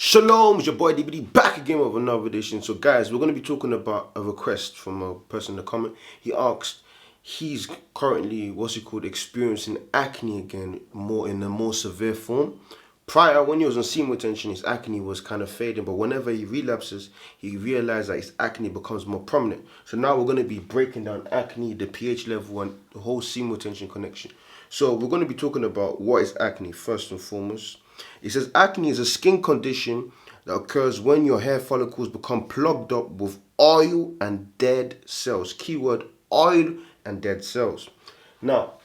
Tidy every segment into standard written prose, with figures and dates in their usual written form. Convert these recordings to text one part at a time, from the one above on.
Shalom, it's your boy DBD back again with another edition. So guys, we're going to be talking about a request from a person in the comment. He asked, he's currently, experiencing acne again, in a more severe form. Prior, when he was on semen retention, his acne was kind of fading, but whenever he relapses, he realized that his acne becomes more prominent. So now we're going to be breaking down acne, the pH level, and the whole semen retention connection. So we're going to be talking about what is acne first and foremost. It says acne is a skin condition that occurs when your hair follicles become plugged up with oil and dead cells. Keyword, oil and dead cells. Now,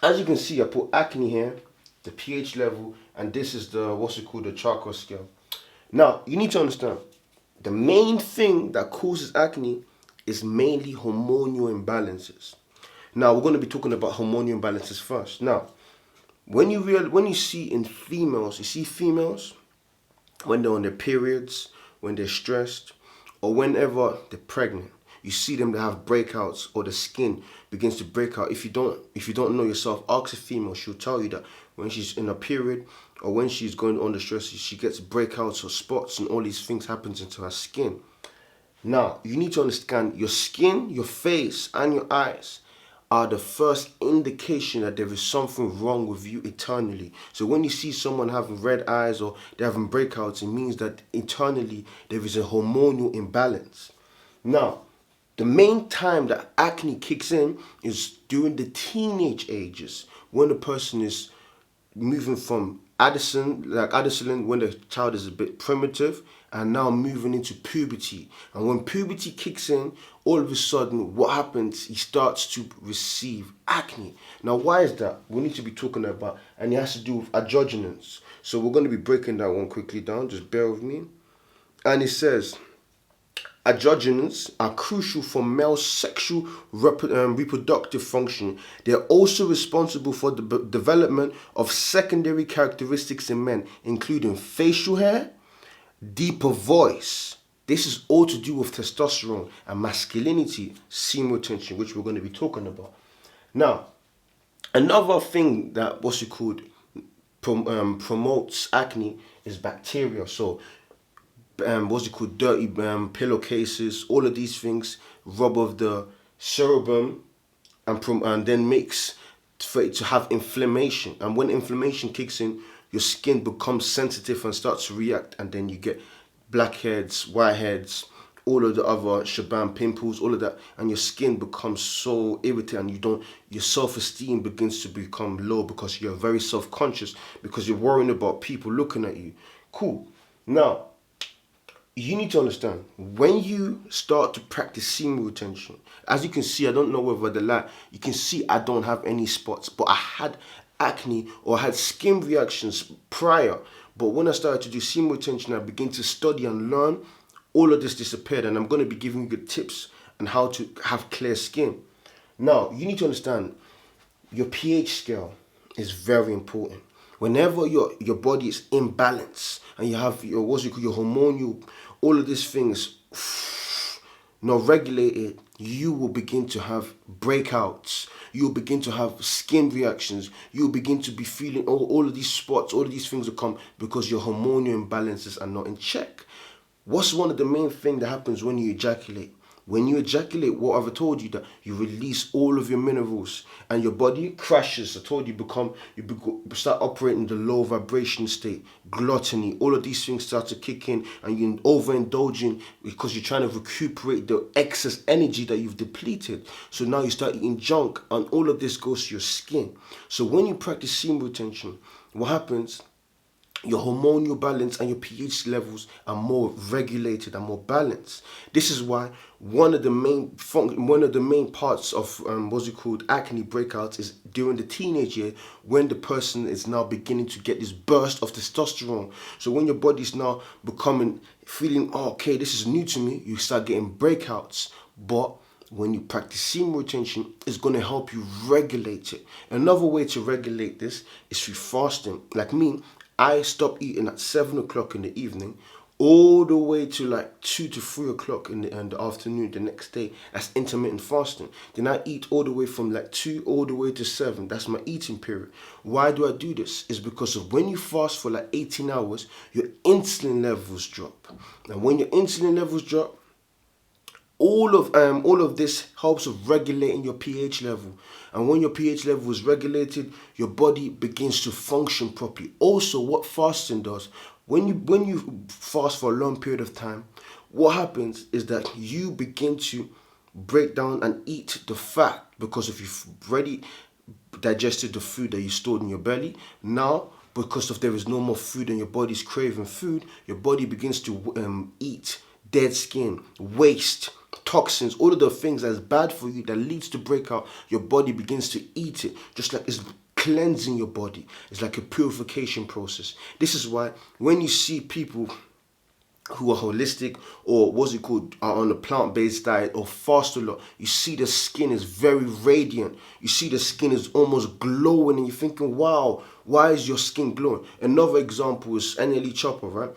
as you can see, I put acne here, the pH level, and this is the charcoal scale. Now, you need to understand, the main thing that causes acne is mainly hormonal imbalances. Now, we're going to be talking about hormonal imbalances first. Now, when you see in females, you see females when they're on their periods, when they're stressed, or whenever they're pregnant, you see them to have breakouts or the skin begins to break out. If you don't know yourself, ask a female. She'll tell you that when she's in a period or when she's going under stress, she gets breakouts or spots and all these things happens into her skin. Now, you need to understand your skin, your face, and your eyes are the first indication that there is something wrong with you internally. So when you see someone having red eyes or they're having breakouts, it means that internally there is a hormonal imbalance. Now, the main time that acne kicks in is during the teenage ages, when the person is moving from adolescent, when the child is a bit primitive, and now moving into puberty. And when puberty kicks in, all of a sudden, what happens? He starts to receive acne. Now, why is that? We need to be talking about, and it has to do with androgens. So we're going to be breaking that one quickly down. Just bear with me. And it says, androgens are crucial for male sexual reproductive function. They're also responsible for the development of secondary characteristics in men, including facial hair, deeper voice. This is all to do with testosterone and masculinity, semen retention, which we're going to be talking about. Now, another thing that promotes acne is bacteria. So dirty pillowcases, all of these things rub off the cerebrum and then makes for it to have inflammation. And when inflammation kicks in, your skin becomes sensitive and starts to react, and then you get blackheads, whiteheads, all of the other shabam, pimples, all of that, and your skin becomes so irritated, and your self-esteem begins to become low because you're very self-conscious, because you're worrying about people looking at you. Cool. Now, you need to understand, when you start to practice semen retention, as you can see, I don't know whether the light, you can see I don't have any spots, but I had acne or I had skin reactions prior. But when I started to do semen retention, I began to study and learn, all of this disappeared, and I'm going to be giving you good tips on how to have clear skin. Now, you need to understand, your pH scale is very important. Whenever your body is in balance and you have your hormonal, all of these things not regulated, you will begin to have breakouts. You will begin to have skin reactions. You will begin to be feeling all of these spots, all of these things will come because your hormonal imbalances are not in check. What's one of the main things that happens when you ejaculate? When you ejaculate, what I've told you, that you release all of your minerals and your body crashes. I told you, you start operating the low vibration state, gluttony, all of these things start to kick in, and you're overindulging because you're trying to recuperate the excess energy that you've depleted. So now you start eating junk, and all of this goes to your skin. So when you practice semen retention, what happens? Your hormonal balance and your pH levels are more regulated and more balanced. This is why one of the main parts of acne breakouts is during the teenage year, when the person is now beginning to get this burst of testosterone. So when your body's now feeling, oh, okay, this is new to me, you start getting breakouts. But when you practice semen retention, it's going to help you regulate it. Another way to regulate this is through fasting. Like me, I stop eating at 7 o'clock in the evening. all the way to like 2 to 3 o'clock in the afternoon the next day. That's intermittent fasting. Then I eat all the way from like 2 all the way to 7. That's my eating period. Why do I do this? It's because of when you fast for like 18 hours, your insulin levels drop. And when your insulin levels drop, all of this helps with regulating your pH level. And when your pH level is regulated, your body begins to function properly. Also, what fasting does, when you fast for a long period of time, what happens is that you begin to break down and eat the fat, because if you've already digested the food that you stored in your belly, now because of there is no more food and your body's craving food, your body begins to eat dead skin, waste, toxins, all of the things that's bad for you that leads to breakout. Your body begins to eat it, just like it's cleansing your body. It's like a purification process. This is why when you see people who are holistic or are on a plant-based diet or fast a lot, you see the skin is very radiant. You see the skin is almost glowing and you're thinking, wow, why is your skin glowing? Another example is Untitled Chapter, right?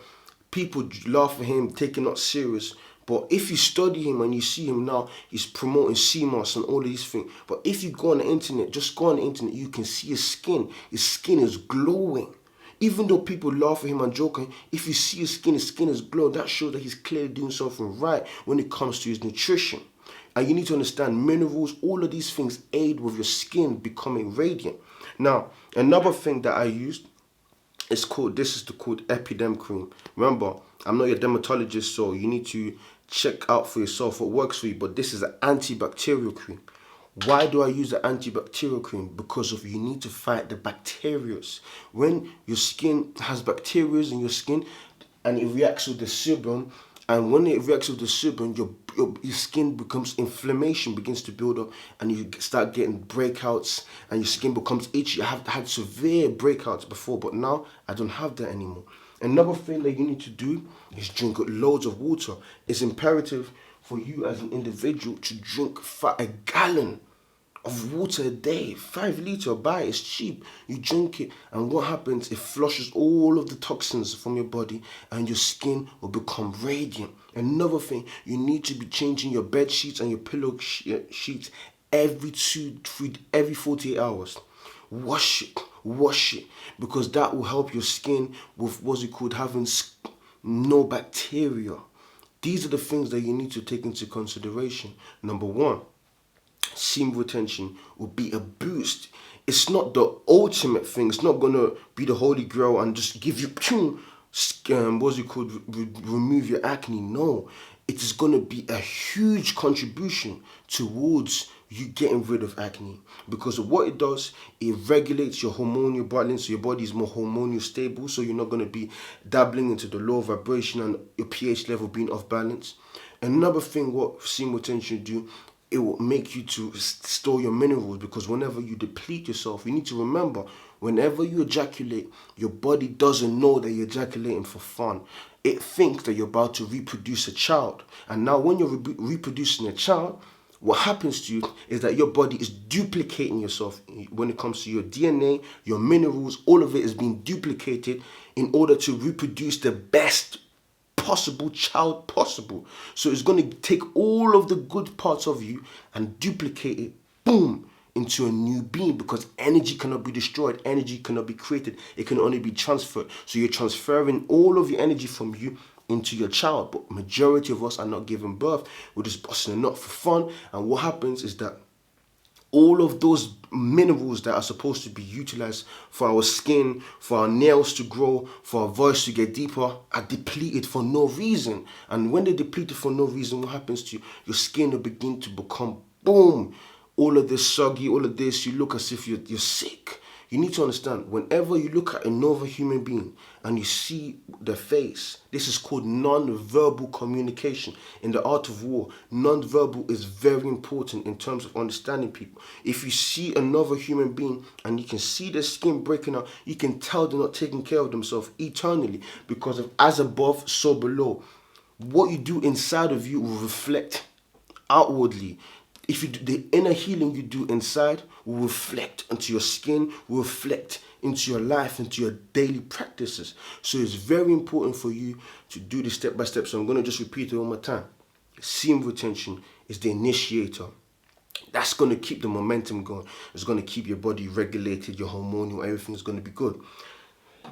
People laugh at him, take it not serious. But if you study him and you see him now, he's promoting CMOS and all of these things. But if you go on the internet, just go on the internet, you can see his skin. His skin is glowing. Even though people laugh at him and joke at him, if you see his skin is glowing. That shows that he's clearly doing something right when it comes to his nutrition. And you need to understand minerals, all of these things aid with your skin becoming radiant. Now, another thing that I used, this is called Epidemic Cream. Remember, I'm not your dermatologist, so you need to check out for yourself what works for you. But this is an antibacterial cream. Why do I use the antibacterial cream? Because of you need to fight the bacteria. When your skin has bacteria in your skin and it reacts with the sebum, and when it reacts with the sebum, your skin becomes inflammation, begins to build up, and you start getting breakouts, and your skin becomes itchy. I have had severe breakouts before, but now I don't have that anymore. Another thing that you need to do is drink loads of water. It's imperative for you as an individual to drink a gallon of water a day. 5 liters, buy it, it's cheap. You drink it, and what happens? It flushes all of the toxins from your body, and your skin will become radiant. Another thing, you need to be changing your bed sheets and your pillow sheets every 48 hours. Wash it, because that will help your skin with having no bacteria. These are the things that you need to take into consideration. Number 1, semen retention will be a boost. It's not the ultimate thing. It's not gonna be the holy grail and just give you remove your acne. No, it is gonna be a huge contribution towards you getting rid of acne, because of what it does. It regulates your hormonal balance, so your body is more hormonally stable, so you're not going to be dabbling into the low vibration and your pH level being off balance. Another thing what semen retention do, it will make you to store your minerals, because whenever you deplete yourself, you need to remember, whenever you ejaculate, your body doesn't know that you're ejaculating for fun. It thinks that you're about to reproduce a child, and now when you're reproducing a child, what happens to you is that your body is duplicating yourself when it comes to your DNA, your minerals. All of it is being duplicated in order to reproduce the best possible child possible. So it's going to take all of the good parts of you and duplicate it, boom, into a new being, because energy cannot be destroyed, energy cannot be created, it can only be transferred. So you're transferring all of your energy from you into your child. But majority of us are not giving birth. We're just busting a nut for fun. And what happens is that all of those minerals that are supposed to be utilized for our skin, for our nails to grow, for our voice to get deeper, are depleted for no reason. And when they're depleted for no reason, what happens to you? Your skin will begin to become, boom, all of this soggy, all of this, you look as if you're sick. You need to understand, whenever you look at another human being and you see their face, this is called non-verbal communication. In the art of war, non-verbal is very important in terms of understanding people. If you see another human being and you can see their skin breaking out, you can tell they're not taking care of themselves eternally, because of as above, so below. What you do inside of you will reflect outwardly. If you do the inner healing you do inside, will reflect onto your skin, will reflect into your life, into your daily practices. So it's very important for you to do this step by step. So I'm going to just repeat it one more time. Semen retention is the initiator. That's going to keep the momentum going. It's going to keep your body regulated, your hormonal, everything's going to be good.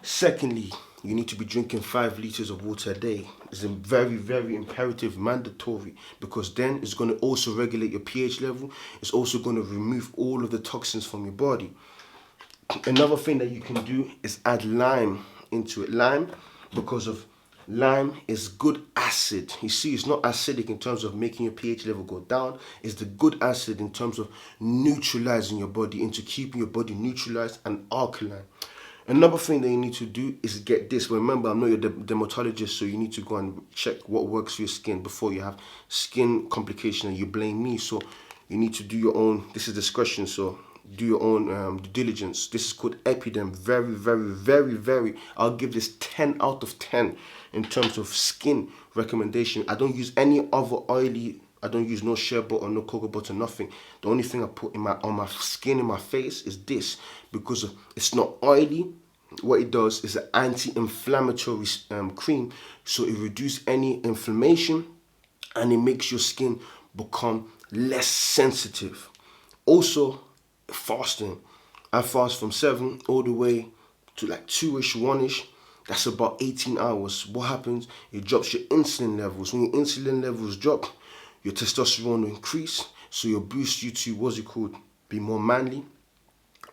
Secondly, you need to be drinking 5 liters of water a day. It's a very, very imperative, mandatory, because then it's going to also regulate your pH level. It's also going to remove all of the toxins from your body. Another thing that you can do is add lime into it. Lime, because of lime is good acid. You see, it's not acidic in terms of making your pH level go down. It's the good acid in terms of neutralizing your body, into keeping your body neutralized and alkaline. Another thing that you need to do is get this. Remember, I'm not your dermatologist, so you need to go and check what works for your skin before you have skin complication and you blame me. So you need to do your own, this is discretion, so do your own due diligence. This is called Epidemic. Very, very, very, very, I'll give this 10 out of 10 in terms of skin recommendation. I don't use any other oily, I don't use no shea butter, no cocoa butter, nothing. The only thing I put in on my skin, in my face, is this, because it's not oily. What it does is an anti-inflammatory cream, so it reduces any inflammation and it makes your skin become less sensitive. Also, fasting. I fast from 7 all the way to like 2ish, 1ish. That's about 18 hours. What happens? It drops your insulin levels. When your insulin levels drop, your testosterone will increase, so it'll boost you to, what's it called, be more manly.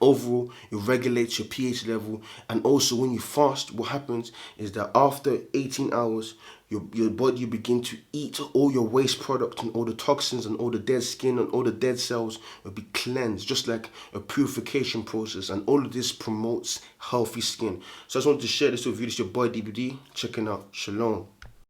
Overall, it regulates your pH level. And also when you fast, what happens is that after 18 hours, your body begin to eat all your waste product and all the toxins and all the dead skin and all the dead cells will be cleansed, just like a purification process. And all of this promotes healthy skin. So I just wanted to share this with you. This is your boy DBD. Checking out. Shalom.